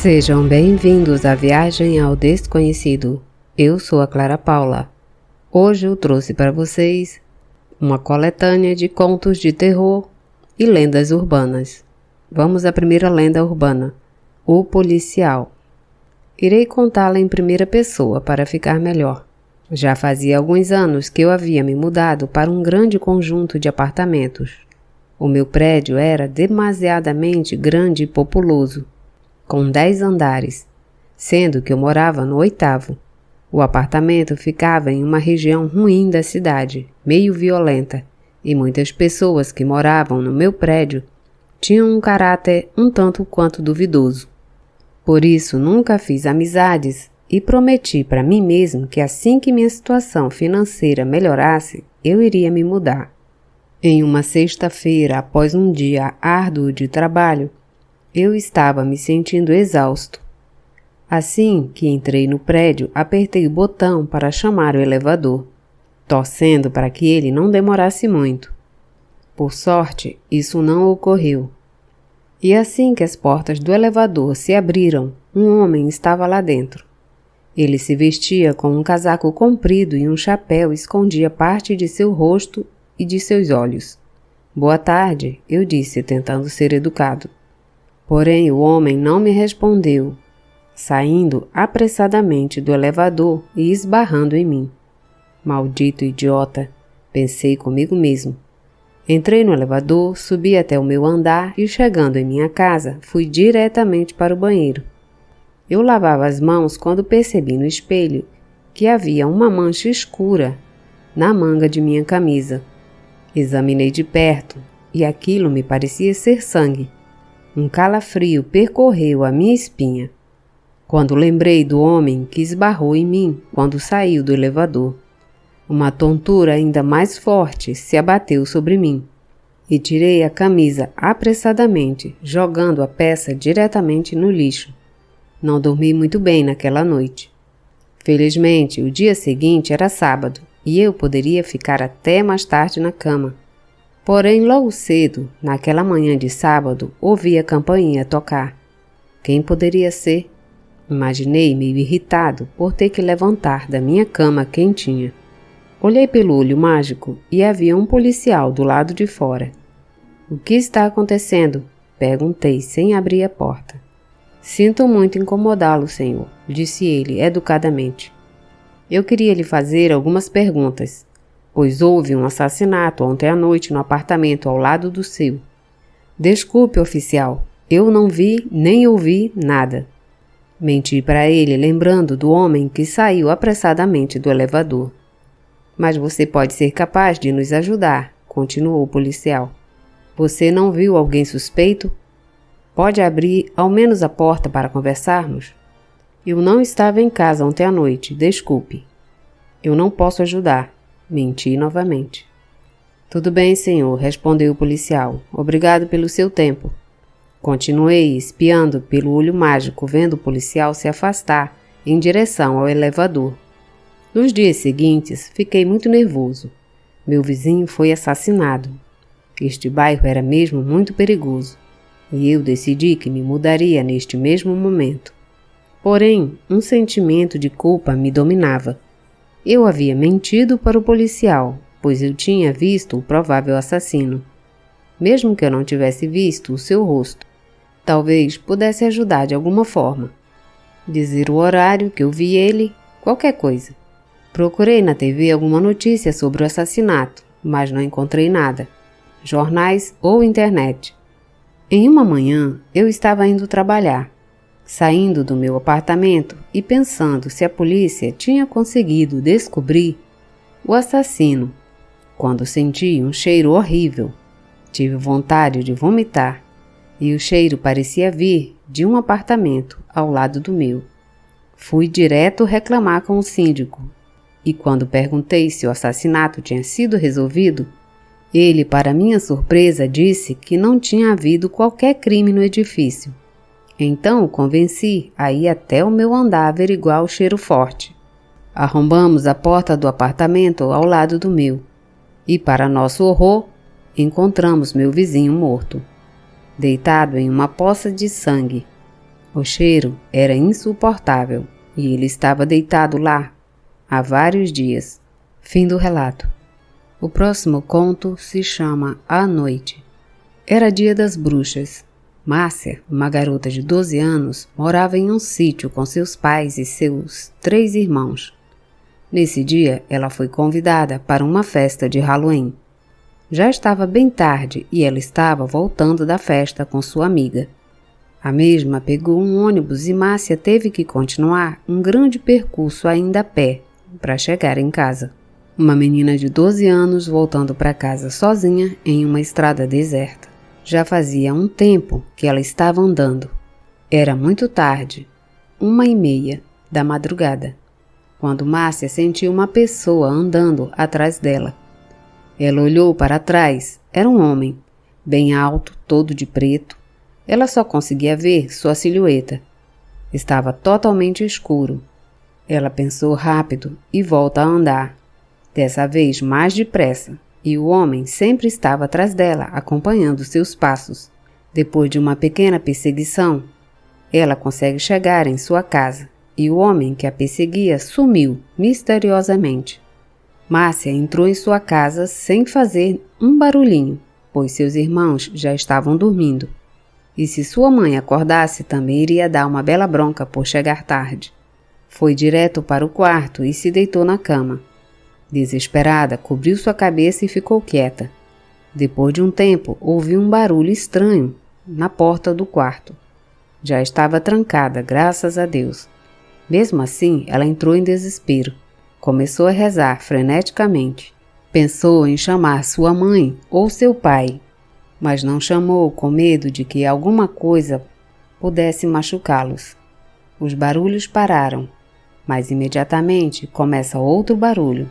Sejam bem-vindos à viagem ao desconhecido. Eu sou a Clara Paula. Hoje eu trouxe para vocês uma coletânea de contos de terror e lendas urbanas. Vamos à primeira lenda urbana, o policial. Irei contá-la em primeira pessoa para ficar melhor. Já fazia alguns anos que eu havia me mudado para um grande conjunto de apartamentos. O meu prédio era demasiadamente grande e populoso, com 10 andares, sendo que eu morava no 8º. O apartamento ficava em uma região ruim da cidade, meio violenta, e muitas pessoas que moravam no meu prédio tinham um caráter um tanto quanto duvidoso. Por isso nunca fiz amizades e prometi para mim mesmo que assim que minha situação financeira melhorasse, eu iria me mudar. Em uma sexta-feira, após um dia árduo de trabalho, eu estava me sentindo exausto. Assim que entrei no prédio, apertei o botão para chamar o elevador, torcendo para que ele não demorasse muito. Por sorte, isso não ocorreu. E assim que as portas do elevador se abriram, um homem estava lá dentro. Ele se vestia com um casaco comprido e um chapéu escondia parte de seu rosto e de seus olhos. "Boa tarde", eu disse, tentando ser educado. Porém, o homem não me respondeu, saindo apressadamente do elevador e esbarrando em mim. Maldito idiota, pensei comigo mesmo. Entrei no elevador, subi até o meu andar e, chegando em minha casa, fui diretamente para o banheiro. Eu lavava as mãos quando percebi no espelho que havia uma mancha escura na manga de minha camisa. Examinei de perto e aquilo me parecia ser sangue. Um calafrio percorreu a minha espinha, quando lembrei do homem que esbarrou em mim quando saiu do elevador. Uma tontura ainda mais forte se abateu sobre mim, e tirei a camisa apressadamente, jogando a peça diretamente no lixo. Não dormi muito bem naquela noite. Felizmente, o dia seguinte era sábado, e eu poderia ficar até mais tarde na cama. Porém, logo cedo, naquela manhã de sábado, ouvi a campainha tocar. Quem poderia ser? Imaginei meio irritado por ter que levantar da minha cama quentinha. Olhei pelo olho mágico e havia um policial do lado de fora. "O que está acontecendo?", perguntei sem abrir a porta. "Sinto muito incomodá-lo, senhor", disse ele educadamente. "Eu queria lhe fazer algumas perguntas, pois houve um assassinato ontem à noite no apartamento ao lado do seu." "Desculpe, oficial, eu não vi nem ouvi nada." Menti para ele, lembrando do homem que saiu apressadamente do elevador. "Mas você pode ser capaz de nos ajudar", continuou o policial. "Você não viu alguém suspeito? Pode abrir ao menos a porta para conversarmos?" "Eu não estava em casa ontem à noite, desculpe." "Eu não posso ajudar." Menti novamente. "Tudo bem, senhor", respondeu o policial. "Obrigado pelo seu tempo." Continuei espiando pelo olho mágico, vendo o policial se afastar em direção ao elevador. Nos dias seguintes, fiquei muito nervoso. Meu vizinho foi assassinado. Este bairro era mesmo muito perigoso, e eu decidi que me mudaria neste mesmo momento. Porém, um sentimento de culpa me dominava. Eu havia mentido para o policial, pois eu tinha visto o provável assassino. Mesmo que eu não tivesse visto o seu rosto, talvez pudesse ajudar de alguma forma. Dizer o horário que eu vi ele, qualquer coisa. Procurei na TV alguma notícia sobre o assassinato, mas não encontrei nada. Jornais ou internet. Em uma manhã, eu estava indo trabalhar, saindo do meu apartamento e pensando se a polícia tinha conseguido descobrir o assassino, quando senti um cheiro horrível. Tive vontade de vomitar, e o cheiro parecia vir de um apartamento ao lado do meu. Fui direto reclamar com o síndico, e quando perguntei se o assassinato tinha sido resolvido, ele, para minha surpresa, disse que não tinha havido qualquer crime no edifício. Então o convenci a ir até o meu andar averiguar o cheiro forte. Arrombamos a porta do apartamento ao lado do meu, e, para nosso horror, encontramos meu vizinho morto, deitado em uma poça de sangue. O cheiro era insuportável e ele estava deitado lá há vários dias. Fim do relato. O próximo conto se chama A Noite. Era dia das bruxas. Márcia, uma garota de 12 anos, morava em um sítio com seus pais e seus 3 irmãos. Nesse dia, ela foi convidada para uma festa de Halloween. Já estava bem tarde e ela estava voltando da festa com sua amiga. A mesma pegou um ônibus e Márcia teve que continuar um grande percurso ainda a pé para chegar em casa. Uma menina de 12 anos voltando para casa sozinha em uma estrada deserta. Já fazia um tempo que ela estava andando. Era muito tarde, 1h30 da madrugada, quando Márcia sentiu uma pessoa andando atrás dela. Ela olhou para trás. Era um homem, bem alto, todo de preto. Ela só conseguia ver sua silhueta. Estava totalmente escuro. Ela pensou rápido e volta a andar, dessa vez mais depressa, e o homem sempre estava atrás dela, acompanhando seus passos. Depois de uma pequena perseguição, ela consegue chegar em sua casa, e o homem que a perseguia sumiu misteriosamente. Márcia entrou em sua casa sem fazer um barulhinho, pois seus irmãos já estavam dormindo. E se sua mãe acordasse, também iria dar uma bela bronca por chegar tarde. Foi direto para o quarto e se deitou na cama. Desesperada, cobriu sua cabeça e ficou quieta. Depois de um tempo, ouviu um barulho estranho na porta do quarto. Já estava trancada, graças a Deus. Mesmo assim, ela entrou em desespero. Começou a rezar freneticamente. Pensou em chamar sua mãe ou seu pai, mas não chamou com medo de que alguma coisa pudesse machucá-los. Os barulhos pararam, mas imediatamente começa outro barulho.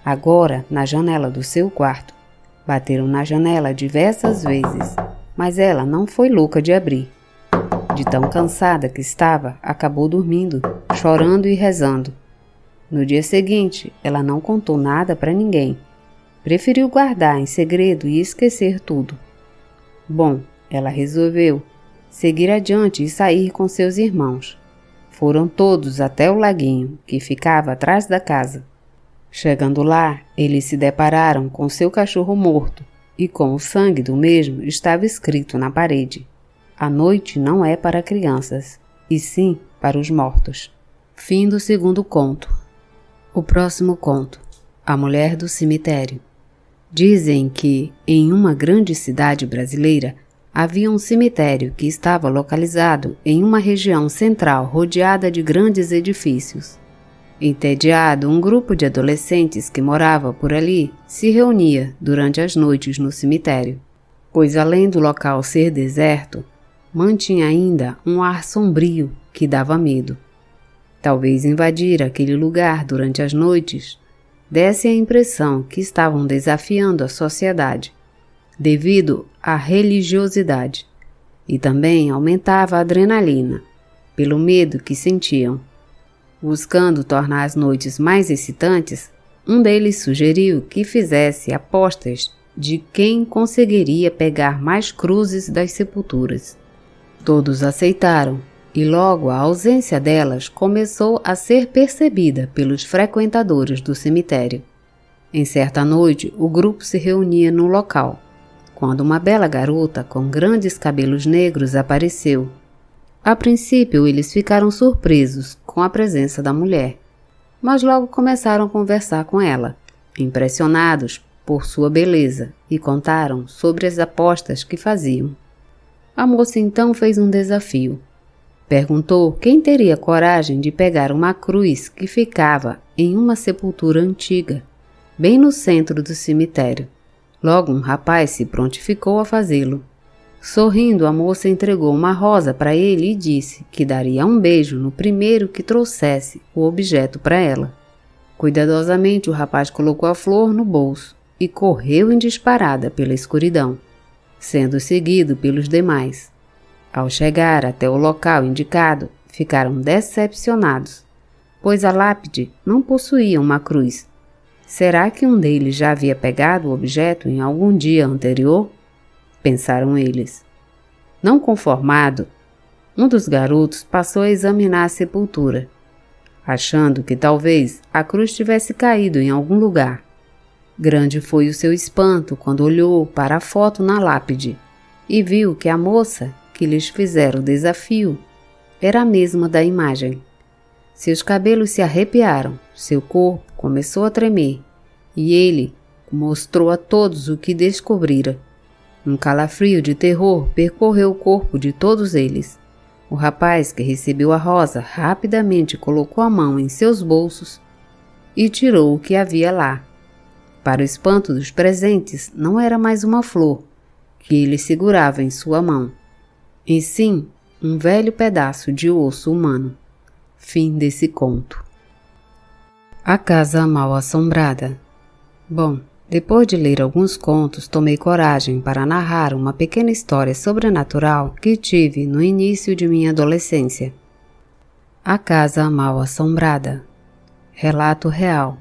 Agora, na janela do seu quarto. Bateram na janela diversas vezes, mas ela não foi louca de abrir. De tão cansada que estava, acabou dormindo, chorando e rezando. No dia seguinte, ela não contou nada para ninguém. Preferiu guardar em segredo e esquecer tudo. Bom, ela resolveu seguir adiante e sair com seus irmãos. Foram todos até o laguinho, que ficava atrás da casa. Chegando lá, eles se depararam com seu cachorro morto e com o sangue do mesmo estava escrito na parede: "A noite não é para crianças, e sim para os mortos." Fim do segundo conto. O próximo conto, A Mulher do Cemitério. Dizem que, em uma grande cidade brasileira, havia um cemitério que estava localizado em uma região central rodeada de grandes edifícios. Entediado, um grupo de adolescentes que morava por ali se reunia durante as noites no cemitério, pois além do local ser deserto, mantinha ainda um ar sombrio que dava medo. Talvez invadir aquele lugar durante as noites desse a impressão que estavam desafiando a sociedade, devido à religiosidade, e também aumentava a adrenalina, pelo medo que sentiam. Buscando tornar as noites mais excitantes, um deles sugeriu que fizesse apostas de quem conseguiria pegar mais cruzes das sepulturas. Todos aceitaram, e logo a ausência delas começou a ser percebida pelos frequentadores do cemitério. Em certa noite, o grupo se reunia no local, quando uma bela garota com grandes cabelos negros apareceu. A princípio, eles ficaram surpresos com a presença da mulher, mas logo começaram a conversar com ela, impressionados por sua beleza, e contaram sobre as apostas que faziam. A moça então fez um desafio. Perguntou quem teria coragem de pegar uma cruz que ficava em uma sepultura antiga, bem no centro do cemitério. Logo um rapaz se prontificou a fazê-lo. Sorrindo, a moça entregou uma rosa para ele e disse que daria um beijo no primeiro que trouxesse o objeto para ela. Cuidadosamente, o rapaz colocou a flor no bolso e correu em disparada pela escuridão, sendo seguido pelos demais. Ao chegar até o local indicado, ficaram decepcionados, pois a lápide não possuía uma cruz. Será que um deles já havia pegado o objeto em algum dia anterior? Pensaram eles. Não conformado, Um dos garotos passou a examinar a sepultura, achando que talvez a cruz tivesse caído em algum lugar. Grande foi o seu espanto quando olhou para a foto na lápide e viu que a moça que lhes fizera o desafio era a mesma da imagem. Seus cabelos se arrepiaram, seu corpo começou a tremer e ele mostrou a todos o que descobrira. Um calafrio de terror percorreu o corpo de todos eles. O rapaz que recebeu a rosa rapidamente colocou a mão em seus bolsos e tirou o que havia lá. Para o espanto dos presentes, não era mais uma flor que ele segurava em sua mão, e sim um velho pedaço de osso humano. Fim desse conto. A Casa Mal Assombrada. Bom, depois de ler alguns contos, tomei coragem para narrar uma pequena história sobrenatural que tive no início de minha adolescência. A Casa Mal Assombrada. Relato real.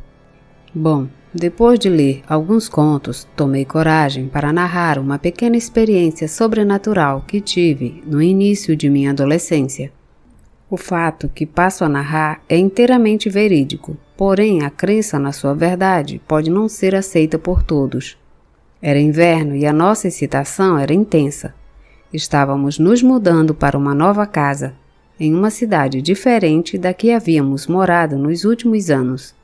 Bom, depois de ler alguns contos, tomei coragem para narrar uma pequena experiência sobrenatural que tive no início de minha adolescência. O fato que passo a narrar é inteiramente verídico, porém a crença na sua verdade pode não ser aceita por todos. Era inverno e a nossa excitação era intensa. Estávamos nos mudando para uma nova casa, em uma cidade diferente da que havíamos morado nos últimos anos.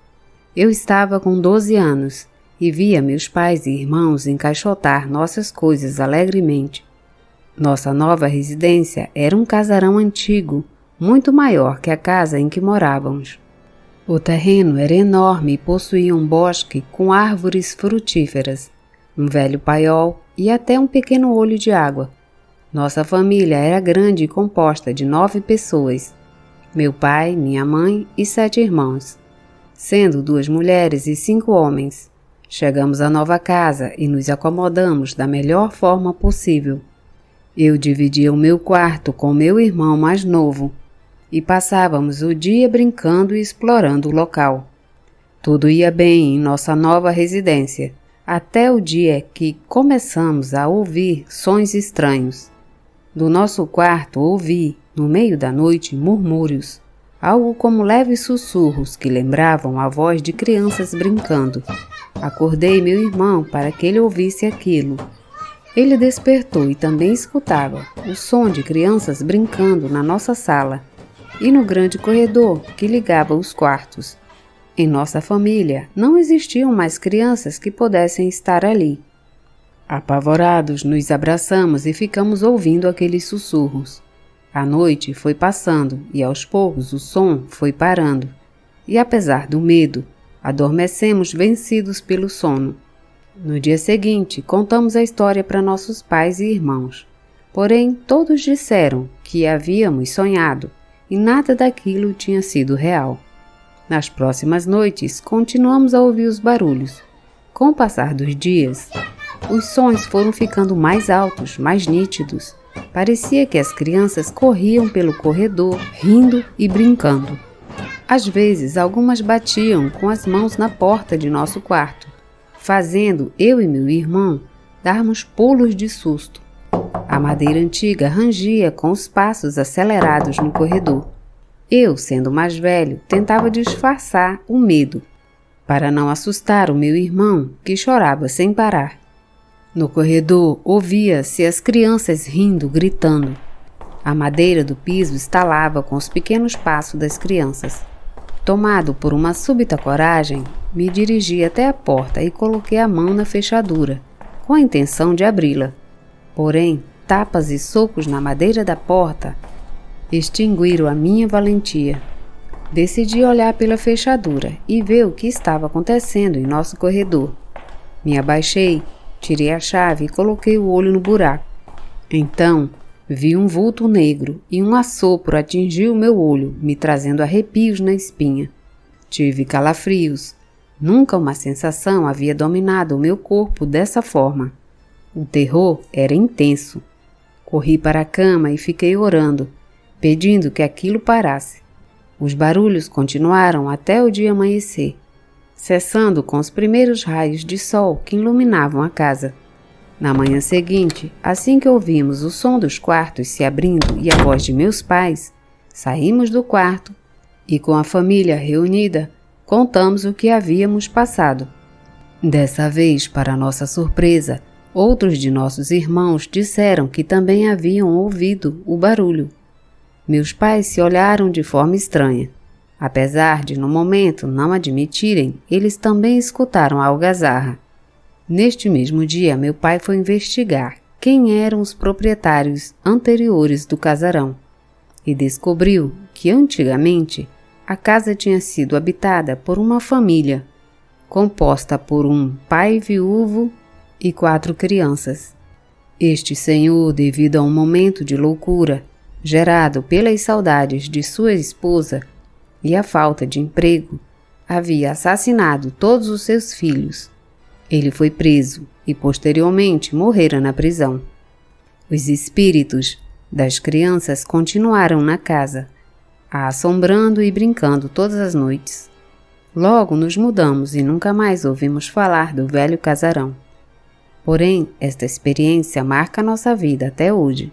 Eu estava com 12 anos e via meus pais e irmãos encaixotar nossas coisas alegremente. Nossa nova residência era um casarão antigo, muito maior que a casa em que morávamos. O terreno era enorme e possuía um bosque com árvores frutíferas, um velho paiol e até um pequeno olho de água. Nossa família era grande e composta de 9 pessoas, meu pai, minha mãe e 7 irmãos, sendo 2 mulheres e 5 homens. Chegamos à nova casa e nos acomodamos da melhor forma possível. Eu dividia o meu quarto com meu irmão mais novo e passávamos o dia brincando e explorando o local. Tudo ia bem em nossa nova residência, até o dia que começamos a ouvir sons estranhos. Do nosso quarto ouvi, no meio da noite, murmúrios, algo como leves sussurros que lembravam a voz de crianças brincando. Acordei meu irmão para que ele ouvisse aquilo. Ele despertou e também escutava o som de crianças brincando na nossa sala e no grande corredor que ligava os quartos. Em nossa família não existiam mais crianças que pudessem estar ali. Apavorados, nos abraçamos e ficamos ouvindo aqueles sussurros. A noite foi passando e aos poucos o som foi parando. E apesar do medo, adormecemos vencidos pelo sono. No dia seguinte, contamos a história para nossos pais e irmãos. Porém, todos disseram que havíamos sonhado e nada daquilo tinha sido real. Nas próximas noites, continuamos a ouvir os barulhos. Com o passar dos dias, os sons foram ficando mais altos, mais nítidos. Parecia que as crianças corriam pelo corredor, rindo e brincando. Às vezes, algumas batiam com as mãos na porta de nosso quarto, fazendo eu e meu irmão darmos pulos de susto. A madeira antiga rangia com os passos acelerados no corredor. Eu, sendo mais velho, tentava disfarçar o medo, para não assustar o meu irmão, que chorava sem parar. No corredor, ouvia-se as crianças rindo, gritando. A madeira do piso estalava com os pequenos passos das crianças. Tomado por uma súbita coragem, me dirigi até a porta e coloquei a mão na fechadura, com a intenção de abri-la. Porém, tapas e socos na madeira da porta extinguiram a minha valentia. Decidi olhar pela fechadura e ver o que estava acontecendo em nosso corredor. Me abaixei, tirei a chave e coloquei o olho no buraco. Então, vi um vulto negro e um assopro atingiu o meu olho, me trazendo arrepios na espinha. Tive calafrios. Nunca uma sensação havia dominado o meu corpo dessa forma. O terror era intenso. Corri para a cama e fiquei orando, pedindo que aquilo parasse. Os barulhos continuaram até o dia amanhecer, cessando com os primeiros raios de sol que iluminavam a casa. Na manhã seguinte, assim que ouvimos o som dos quartos se abrindo e a voz de meus pais, saímos do quarto e, com a família reunida, contamos o que havíamos passado. Dessa vez, para nossa surpresa, outros de nossos irmãos disseram que também haviam ouvido o barulho. Meus pais se olharam de forma estranha. Apesar de, no momento, não admitirem, eles também escutaram a algazarra. Neste mesmo dia, meu pai foi investigar quem eram os proprietários anteriores do casarão e descobriu que, antigamente, a casa tinha sido habitada por uma família, composta por um pai viúvo e 4 crianças. Este senhor, devido a um momento de loucura, gerado pelas saudades de sua esposa e a falta de emprego, havia assassinado todos os seus filhos. Ele foi preso e posteriormente morrera na prisão. Os espíritos das crianças continuaram na casa, a assombrando e brincando todas as noites. Logo nos mudamos e nunca mais ouvimos falar do velho casarão. Porém, esta experiência marca nossa vida até hoje.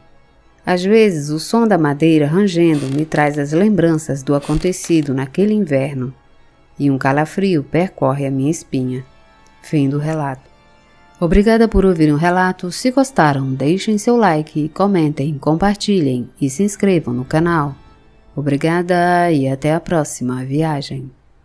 Às vezes, o som da madeira rangendo me traz as lembranças do acontecido naquele inverno, e um calafrio percorre a minha espinha. Fim do relato. Obrigada por ouvir o relato. Se gostaram, deixem seu like, comentem, compartilhem e se inscrevam no canal. Obrigada e até a próxima viagem.